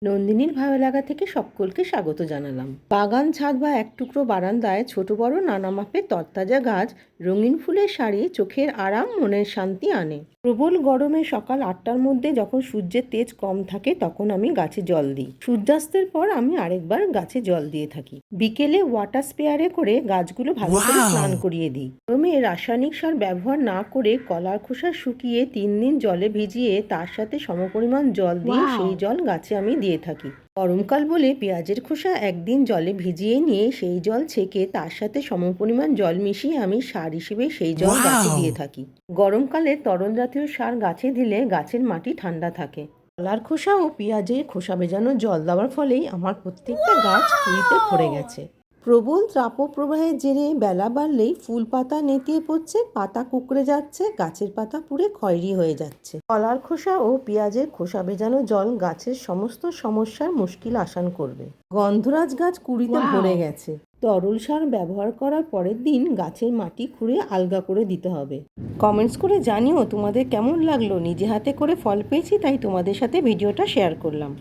নন্দিনীর ভালো লাগা থেকে সকলকে স্বাগত জানালাম। বাগান, ছাদ বা এক টুকরো বারান্দায় ছোট বড় নানা মাপের তরতাজা গাছ, রঙিন ফুলের শাড়ি চোখের আরাম, মনের শান্তি আনে। প্রবল গরমে সকাল ৮টার মধ্যে যখন সূর্যের তেজ কম থাকে তখন আমি গাছে জল দিই। সূর্যাস্তের পর আমি আরেকবার গাছে জল দিয়ে থাকি। বিকেলে ওয়াটার স্প্রেয়ারে করে গাছগুলো ভালো করে স্নান করিয়ে দিই। গরমে রাসায়নিক সার ব্যবহার না করে কলার খোসা শুকিয়ে ৩ দিন জলে ভিজিয়ে তার সাথে সমপরিমাণ জল দিয়ে সেই জল গাছে আমি দিয়ে থাকি। গরমকাল বলে পেঁয়াজের খোসা একদিন জলে ভিজিয়ে নিয়ে সেই জল ছেঁকে তার সাথে সমপরিমাণ জল মিশিয়ে আমি সার হিসেবে সেই জল গাছে দিয়ে থাকি। গরমকালে তরল জাতীয় সার গাছে দিলে গাছের মাটি ঠান্ডা থাকে। কলার খোসা ও পেঁয়াজের খোসা ভেজানো জল দেওয়ার ফলেই আমার প্রত্যেকটা গাছ কুঁড়িতে ভরে গেছে। প্রবল তাপপ্রবাহের জেরে বেলা বাড়লেই ফুল পাতা নেতিয়ে পড়ছে, পাতা কুঁকড়ে যাচ্ছে, গাছের পাতা পুড়ে খয়েরি হয়ে যাচ্ছে। কলার খোসা ও পেঁয়াজের খোসা ভেজানো জল গাছের সমস্ত সমস্যার মুশকিল আসান করবে। গন্ধরাজ গাছ কুঁড়িতে ভরে গেছে। তরল সার ব্যবহার করার পরের দিন গাছের মাটি খুঁড়ে আলগা করে দিতে হবে। কমেন্টস করে জানিও তোমাদের কেমন লাগলো। নিজে হাতে করে ফল পেয়েছি তাই তোমাদের সাথে ভিডিওটা শেয়ার করলাম।